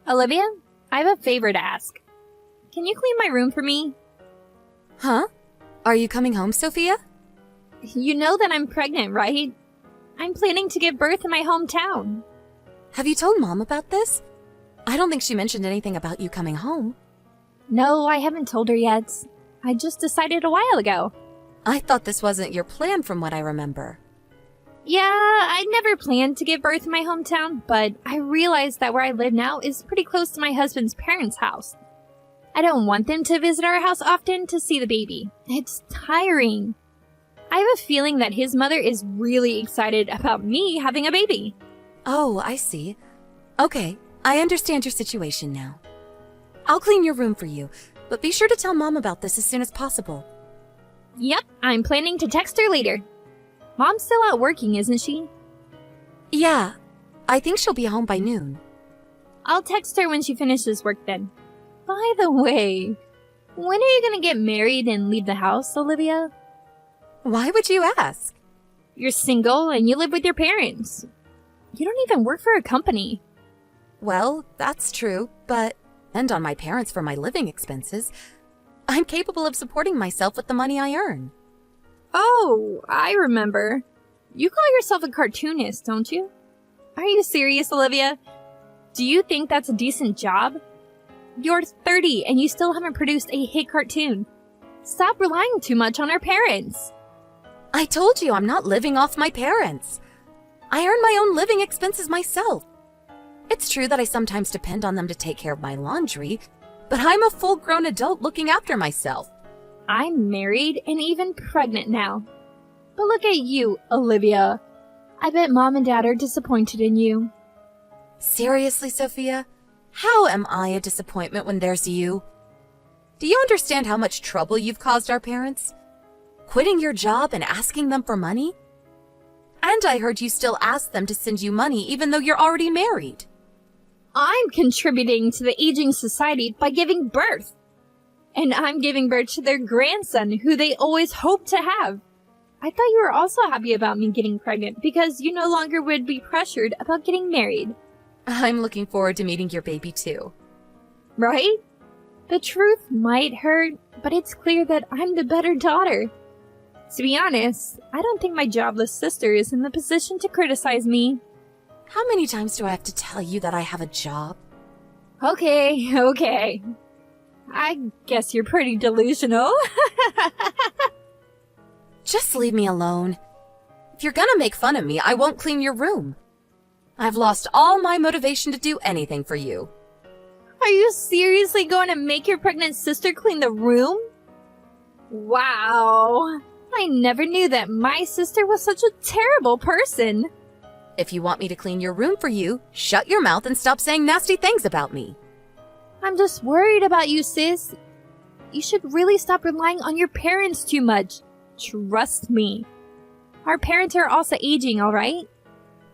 Olivia, I have a favor to ask. Can you clean my room for me? Huh? Are you coming home, Sophia? You know that I'm pregnant, right? I'm planning to give birth in my hometown. Have you told Mom about this? I don't think she mentioned anything about you coming home. No, I haven't told her yet. I just decided a while ago. I thought this wasn't your plan from what I remember. Yeah, I never planned to give birth in my hometown, but I realized that where I live now is pretty close to my husband's parents' house. I don't want them to visit our house often to see the baby. It's tiring. I have a feeling that his mother is really excited about me having a baby. Oh, I see. Okay, I understand your situation now. I'll clean your room for you, but be sure to tell Mom about this as soon as possible. Yep, I'm planning to text her later. Mom's still out working, isn't she? Yeah, I think she'll be home by noon. I'll text her when she finishes work then. By the way, when are you gonna get married and leave the house, Olivia? Why would you ask? You're single and you live with your parents. You don't even work for a company. Well, that's true, but depend on my parents for my living expenses. I'm capable of supporting myself with the money I earn. Oh, I remember. You call yourself a cartoonist, don't you? Are you serious, Olivia? Do you think that's a decent job? You're 30 and you still haven't produced a hit cartoon. Stop relying too much on our parents. I told you I'm not living off my parents. I earn my own living expenses myself. It's true that I sometimes depend on them to take care of my laundry, but I'm a full-grown adult looking after myself. I'm married and even pregnant now. But look at you, Olivia. I bet Mom and Dad are disappointed in you. Seriously, Sophia? How am I a disappointment when there's you? Do you understand how much trouble you've caused our parents? Quitting your job and asking them for money? And I heard you still ask them to send you money even though you're already married. I'm contributing to the aging society by giving birth. And I'm giving birth to their grandson, who they always hoped to have. I thought you were also happy about me getting pregnant because you no longer would be pressured about getting married. I'm looking forward to meeting your baby too. Right? The truth might hurt, but it's clear that I'm the better daughter. To be honest, I don't think my jobless sister is in the position to criticize me. How many times do I have to tell you that I have a job? Okay. I guess you're pretty delusional. Just leave me alone. If you're gonna make fun of me, I won't clean your room. I've lost all my motivation to do anything for you. Are you seriously going to make your pregnant sister clean the room? Wow. I never knew that my sister was such a terrible person. If you want me to clean your room for you, shut your mouth and stop saying nasty things about me. I'm just worried about you, sis. You should really stop relying on your parents too much. Trust me. Our parents are also aging, all right?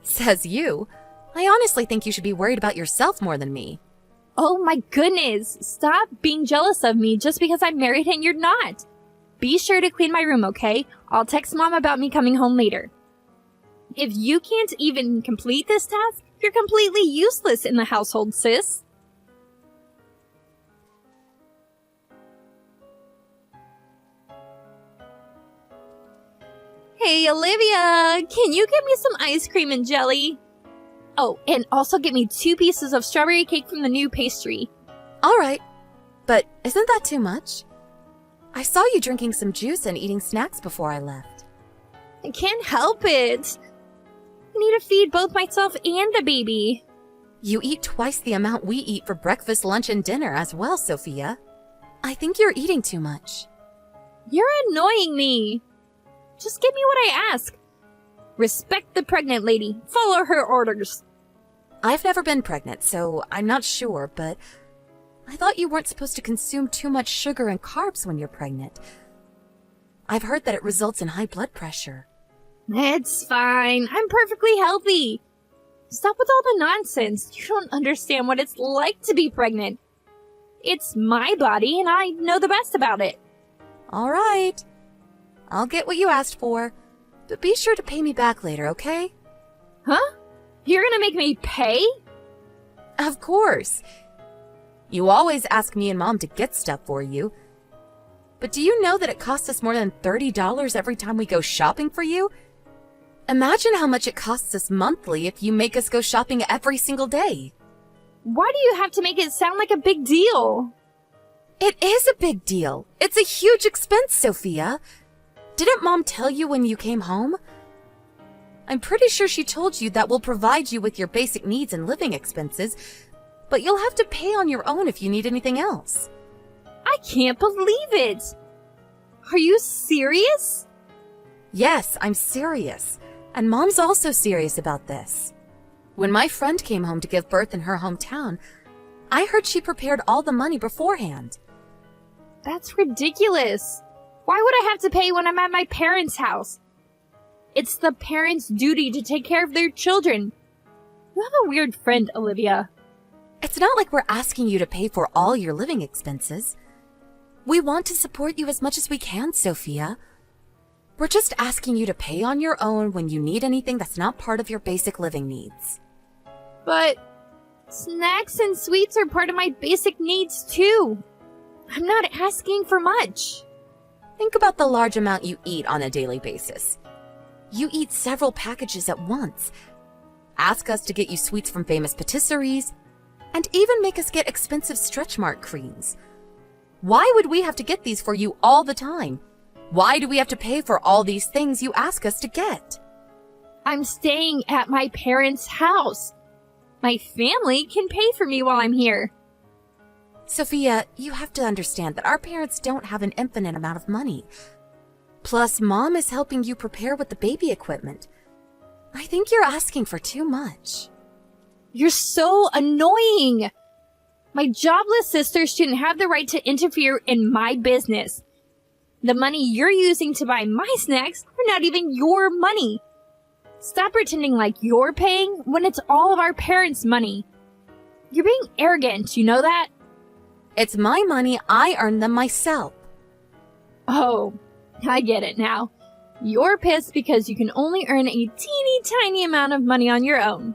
Says you. I honestly think you should be worried about yourself more than me. Oh my goodness. Stop being jealous of me just because I'm married and you're not. Be sure to clean my room, okay? I'll text Mom about me coming home later. If you can't even complete this task, you're completely useless in the household, sis. Hey, Olivia, can you get me some ice cream and jelly? Oh, and also get me 2 pieces of strawberry cake from the new pastry. All right, but isn't that too much? I saw you drinking some juice and eating snacks before I left. I can't help it. I need to feed both myself and the baby. You eat twice the amount we eat for breakfast, lunch, and dinner as well, Sophia. I think you're eating too much. You're annoying me. Just give me what I ask. Respect the pregnant lady. Follow her orders. I've never been pregnant, so I'm not sure, but I thought you weren't supposed to consume too much sugar and carbs when you're pregnant. I've heard that it results in high blood pressure. It's fine. I'm perfectly healthy. Stop with all the nonsense. You don't understand what it's like to be pregnant. It's my body, and I know the best about it. All right. I'll get what you asked for, but be sure to pay me back later, okay? Huh? You're gonna make me pay? Of course. You always ask me and Mom to get stuff for you. But do you know that it costs us more than $30 every time we go shopping for you? Imagine how much it costs us monthly if you make us go shopping every single day. Why do you have to make it sound like a big deal? It is a big deal. It's a huge expense, Sophia. Didn't Mom tell you when you came home? I'm pretty sure she told you that we'll provide you with your basic needs and living expenses, but you'll have to pay on your own if you need anything else. I can't believe it! Are you serious? Yes, I'm serious. And Mom's also serious about this. When my friend came home to give birth in her hometown, I heard she prepared all the money beforehand. That's ridiculous. Why would I have to pay when I'm at my parents' house? It's the parents' duty to take care of their children. You have a weird friend, Olivia. It's not like we're asking you to pay for all your living expenses. We want to support you as much as we can, Sophia. We're just asking you to pay on your own when you need anything that's not part of your basic living needs. But snacks and sweets are part of my basic needs too. I'm not asking for much. Think about the large amount you eat on a daily basis. You eat several packages at once. Ask us to get you sweets from famous patisseries, and even make us get expensive stretch mark creams. Why would we have to get these for you all the time? Why do we have to pay for all these things you ask us to get? I'm staying at my parents' house. My family can pay for me while I'm here. Sophia, you have to understand that our parents don't have an infinite amount of money. Plus, Mom is helping you prepare with the baby equipment. I think you're asking for too much. You're so annoying. My jobless sister shouldn't have the right to interfere in my business. The money you're using to buy my snacks are not even your money. Stop pretending like you're paying when it's all of our parents' money. You're being arrogant, you know that? It's my money. I earned them myself. Oh, I get it now. You're pissed because you can only earn a teeny tiny amount of money on your own.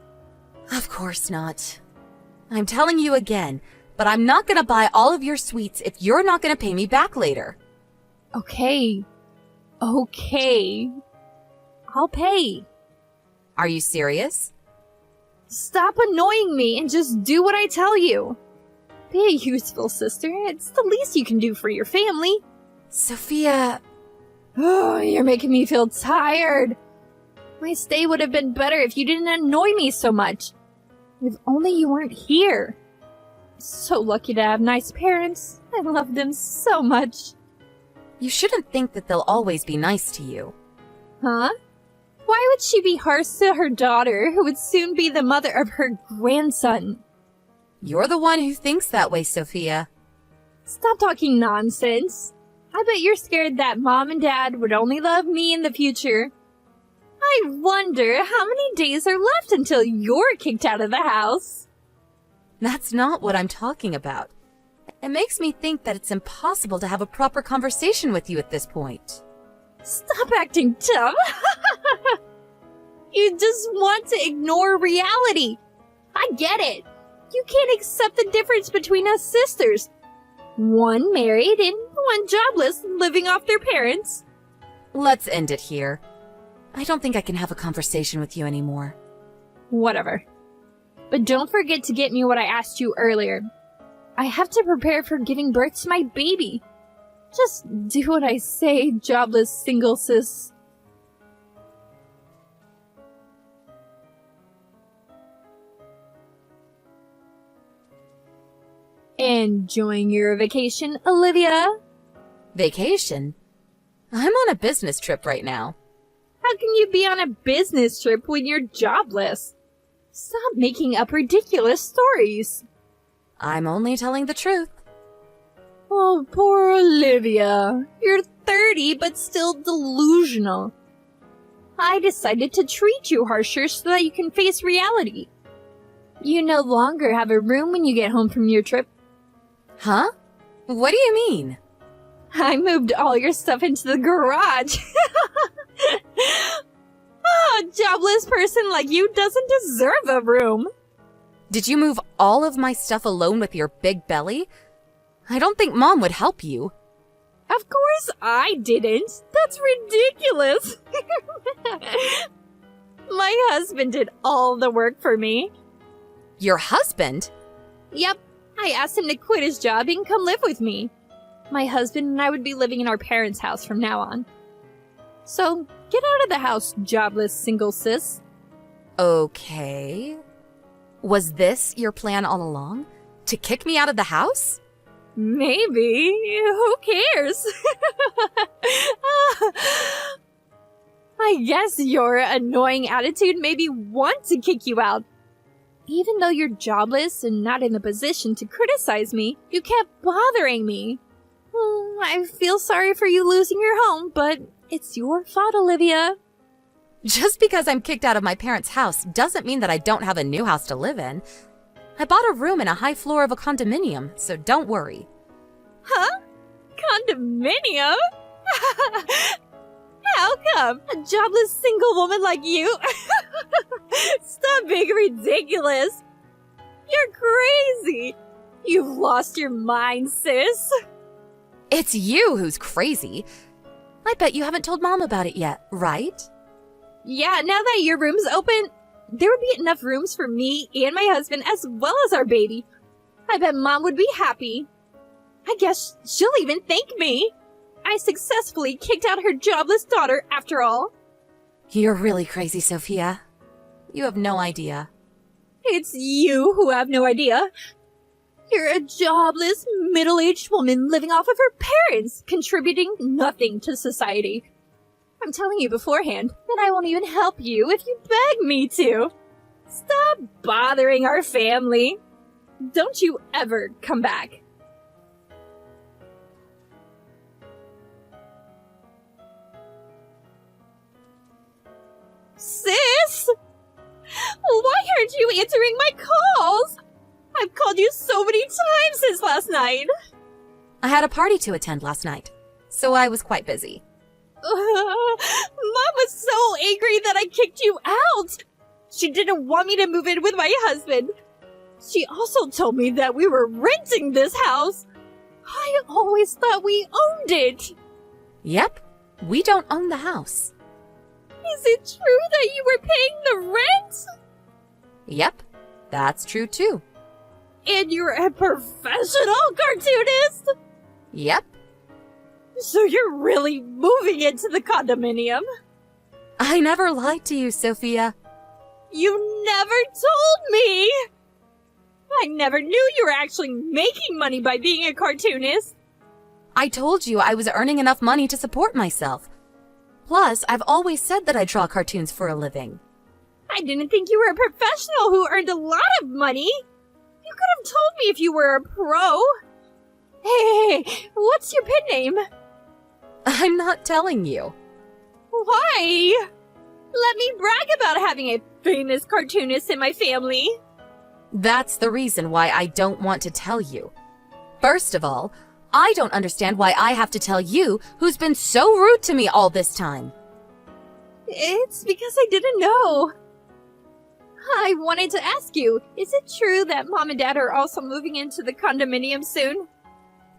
Of course not. I'm telling you again, but I'm not going to buy all of your sweets if you're not going to pay me back later. Okay. I'll pay. Are you serious? Stop annoying me and just do what I tell you. Be a useful sister. It's the least you can do for your family. Sophia... Oh, you're making me feel tired. My stay would have been better if you didn't annoy me so much. If only you weren't here. So lucky to have nice parents. I love them so much. You shouldn't think that they'll always be nice to you. Huh? Why would she be harsh to her daughter, who would soon be the mother of her grandson? You're the one who thinks that way, Sophia. Stop talking nonsense. I bet you're scared that Mom and Dad would only love me in the future. I wonder how many days are left until you're kicked out of the house. That's not what I'm talking about. It makes me think that it's impossible to have a proper conversation with you at this point. Stop acting dumb. You just want to ignore reality. I get it. You can't accept the difference between us sisters. One married and one jobless, living off their parents. Let's end it here. I don't think I can have a conversation with you anymore. Whatever. But don't forget to get me what I asked you earlier. I have to prepare for giving birth to my baby. Just do what I say, jobless single sis. Enjoying your vacation, Olivia? Vacation? I'm on a business trip right now. How can you be on a business trip when you're jobless? Stop making up ridiculous stories. I'm only telling the truth. Oh, poor Olivia. You're 30, but still delusional. I decided to treat you harsher so that you can face reality. You no longer have a room when you get home from your trip. Huh? What do you mean? I moved all your stuff into the garage. Oh, a jobless person like you doesn't deserve a room. Did you move all of my stuff alone with your big belly? I don't think Mom would help you. Of course I didn't. That's ridiculous. My husband did all the work for me. Your husband? Yep, I asked him to quit his job and come live with me. My husband and I would be living in our parents' house from now on. So, get out of the house, jobless single sis. Okay. Was this your plan all along? To kick me out of the house? Maybe. Who cares? I guess your annoying attitude made me want to kick you out. Even though you're jobless and not in the position to criticize me, you kept bothering me. I feel sorry for you losing your home, but it's your fault, Olivia. Just because I'm kicked out of my parents' house doesn't mean that I don't have a new house to live in. I bought a room in a high floor of a condominium, so don't worry. Huh? Condominium? How come? A jobless single woman like you? Stop being ridiculous. You're crazy. You've lost your mind, sis. It's you who's crazy. I bet you haven't told Mom about it yet, right? Yeah, now that your room's open, there would be enough rooms for me and my husband as well as our baby. I bet Mom would be happy. I guess she'll even thank me. I successfully kicked out her jobless daughter after all. You're really crazy, Sophia. You have no idea. It's you who have no idea. You're a jobless, middle-aged woman living off of her parents, contributing nothing to society. I'm telling you beforehand that I won't even help you if you beg me to. Stop bothering our family. Don't you ever come back. Sis! Why aren't you answering my calls? I've called you so many times since last night. I had a party to attend last night, so I was quite busy. Mom was so angry that I kicked you out. She didn't want me to move in with my husband. She also told me that we were renting this house. I always thought we owned it. Yep, we don't own the house. Is it true that you were paying the rent? Yep, that's true too. And you're a professional cartoonist? Yep. So you're really moving into the condominium? I never lied to you, Sophia. You never told me! I never knew you were actually making money by being a cartoonist. I told you I was earning enough money to support myself. Plus, I've always said that I draw cartoons for a living. I didn't think you were a professional who earned a lot of money. You could have told me if you were a pro. Hey, what's your pen name? I'm not telling you. Why? Let me brag about having a famous cartoonist in my family. That's the reason why I don't want to tell you. First of all, I don't understand why I have to tell you who's been so rude to me all this time. It's because I didn't know. I wanted to ask you, is it true that Mom and Dad are also moving into the condominium soon?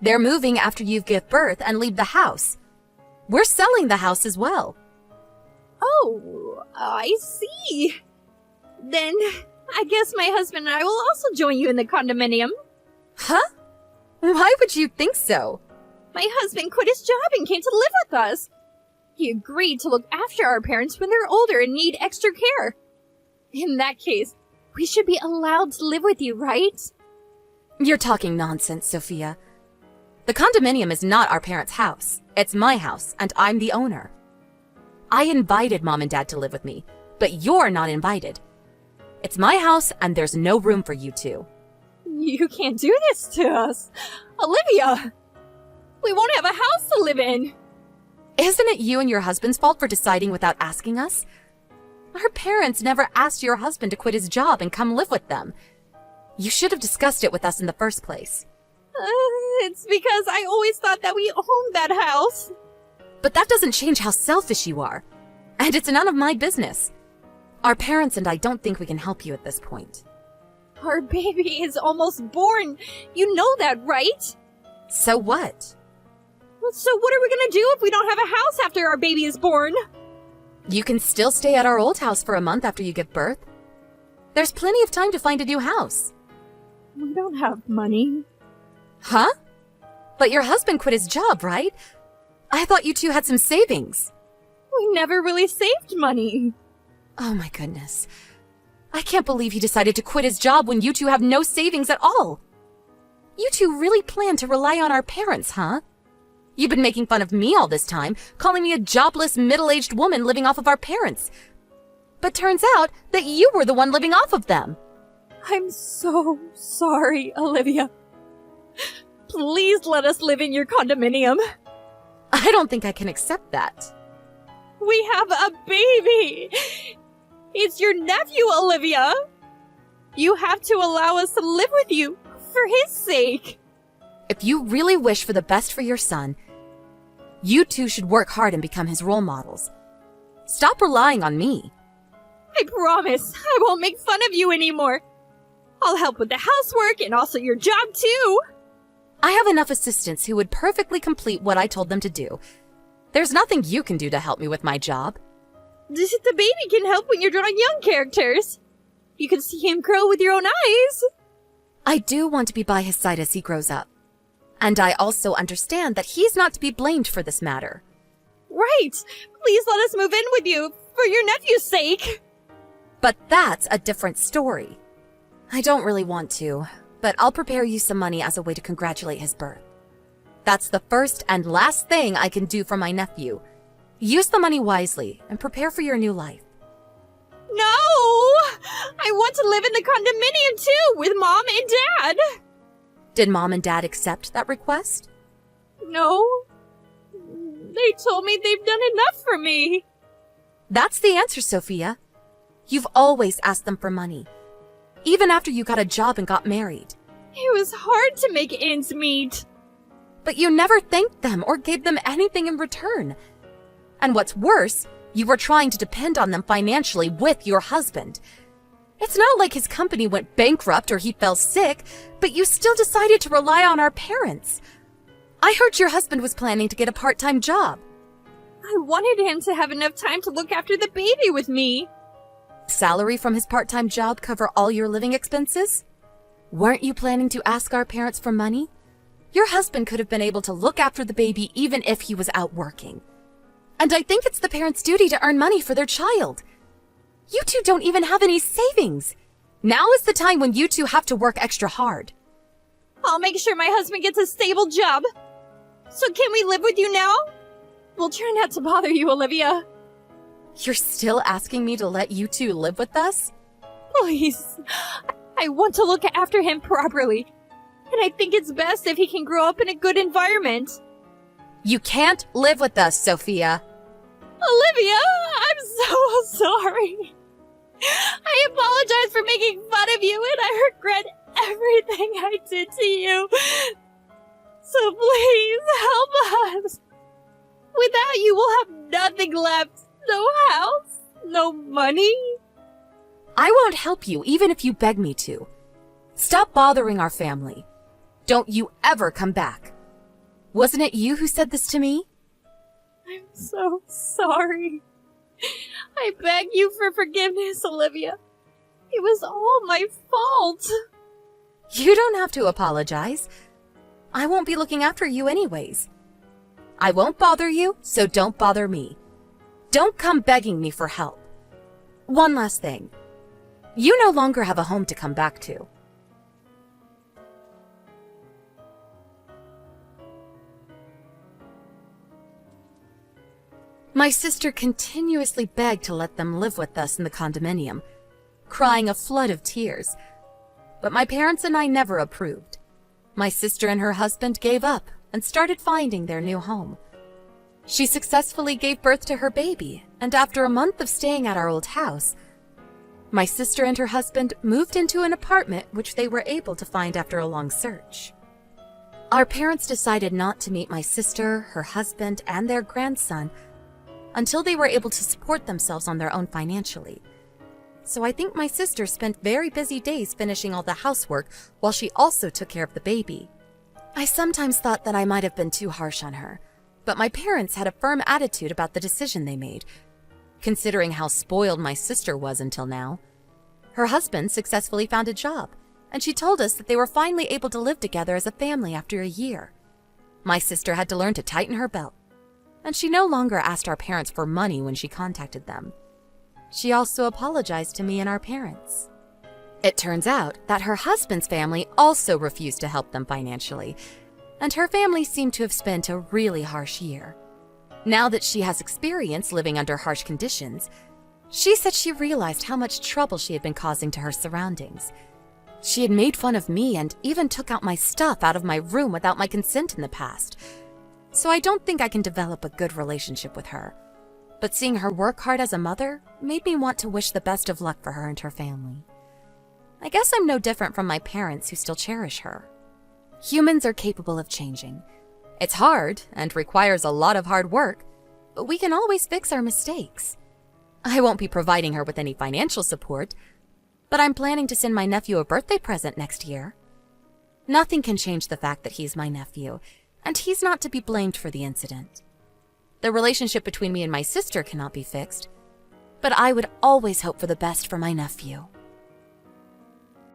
They're moving after you give birth and leave the house. We're selling the house as well. Oh, I see. Then I guess my husband and I will also join you in the condominium. Huh? Why would you think so? My husband quit his job and came to live with us. He agreed to look after our parents when they're older and need extra care. In that case, we should be allowed to live with you, right? You're talking nonsense, Sophia. The condominium is not our parents' house. It's my house, and I'm the owner. I invited Mom and Dad to live with me, but you're not invited. It's my house, and there's no room for you two. You can't do this to us. Olivia! We won't have a house to live in. Isn't it you and your husband's fault for deciding without asking us? Our parents never asked your husband to quit his job and come live with them. You should have discussed it with us in the first place. It's because I always thought that we owned that house. But that doesn't change how selfish you are. And it's none of my business. Our parents and I don't think we can help you at this point. Our baby is almost born. You know that, right? So what? So what are we gonna do if we don't have a house after our baby is born? You can still stay at our old house for a month after you give birth. There's plenty of time to find a new house. We don't have money. Huh? But your husband quit his job, right? I thought you two had some savings. We never really saved money. Oh my goodness. I can't believe he decided to quit his job when you two have no savings at all. You two really plan to rely on our parents, huh? You've been making fun of me all this time, calling me a jobless, middle-aged woman living off of our parents. But turns out that you were the one living off of them. I'm so sorry, Olivia. Please let us live in your condominium. I don't think I can accept that. We have a baby. It's your nephew, Olivia. You have to allow us to live with you for his sake. If you really wish for the best for your son, you two should work hard and become his role models. Stop relying on me. I promise I won't make fun of you anymore. I'll help with the housework and also your job too. I have enough assistants who would perfectly complete what I told them to do. There's nothing you can do to help me with my job. The baby can help when you're drawing young characters. You can see him grow with your own eyes. I do want to be by his side as he grows up. And I also understand that he's not to be blamed for this matter. Right. Please let us move in with you for your nephew's sake. But that's a different story. I don't really want to, but I'll prepare you some money as a way to congratulate his birth. That's the first and last thing I can do for my nephew. Use the money wisely and prepare for your new life. No! I want to live in the condominium too, with Mom and Dad. Did Mom and Dad accept that request? No. They told me they've done enough for me. That's the answer, Sophia. You've always asked them for money, even after you got a job and got married. It was hard to make ends meet. But you never thanked them or gave them anything in return. And what's worse, you were trying to depend on them financially with your husband. It's not like his company went bankrupt or he fell sick, but you still decided to rely on our parents. I heard your husband was planning to get a part-time job. I wanted him to have enough time to look after the baby with me. Salary from his part-time job cover all your living expenses? Weren't you planning to ask our parents for money? Your husband could have been able to look after the baby even if he was out working. And I think it's the parents' duty to earn money for their child. You two don't even have any savings. Now is the time when you two have to work extra hard. I'll make sure my husband gets a stable job. So can we live with you now? We'll try not to bother you, Olivia. You're still asking me to let you two live with us? Please. I want to look after him properly. And I think it's best if he can grow up in a good environment. You can't live with us, Sophia. Olivia, I'm so sorry. I apologize for making fun of you, and I regret everything I did to you. So please help us. Without you, we'll have nothing left. No house, no money. I won't help you even if you beg me to. Stop bothering our family. Don't you ever come back. Wasn't it you who said this to me? I'm so sorry. I beg you for forgiveness, Olivia. It was all my fault. You don't have to apologize. I won't be looking after you anyways. I won't bother you, so don't bother me. Don't come begging me for help. One last thing. You no longer have a home to come back to. My sister continuously begged to let them live with us in the condominium, crying a flood of tears. But my parents and I never approved. My sister and her husband gave up and started finding their new home. She successfully gave birth to her baby, and after a month of staying at our old house, my sister and her husband moved into an apartment which they were able to find after a long search. Our parents decided not to meet my sister, her husband, and their grandson until they were able to support themselves on their own financially. So I think my sister spent very busy days finishing all the housework while she also took care of the baby. I sometimes thought that I might have been too harsh on her, but my parents had a firm attitude about the decision they made, considering how spoiled my sister was until now. Her husband successfully found a job, and she told us that they were finally able to live together as a family after a year. My sister had to learn to tighten her belt, and she no longer asked our parents for money when she contacted them. She also apologized to me and our parents. It turns out that her husband's family also refused to help them financially, and her family seemed to have spent a really harsh year. Now that she has experience living under harsh conditions, she said she realized how much trouble she had been causing to her surroundings. She had made fun of me and even took out my stuff out of my room without my consent in the past. So I don't think I can develop a good relationship with her. But seeing her work hard as a mother made me want to wish the best of luck for her and her family. I guess I'm no different from my parents who still cherish her. Humans are capable of changing. It's hard and requires a lot of hard work, but we can always fix our mistakes. I won't be providing her with any financial support, but I'm planning to send my nephew a birthday present next year. Nothing can change the fact that he's my nephew, and he's not to be blamed for the incident. The relationship between me and my sister cannot be fixed, but I would always hope for the best for my nephew.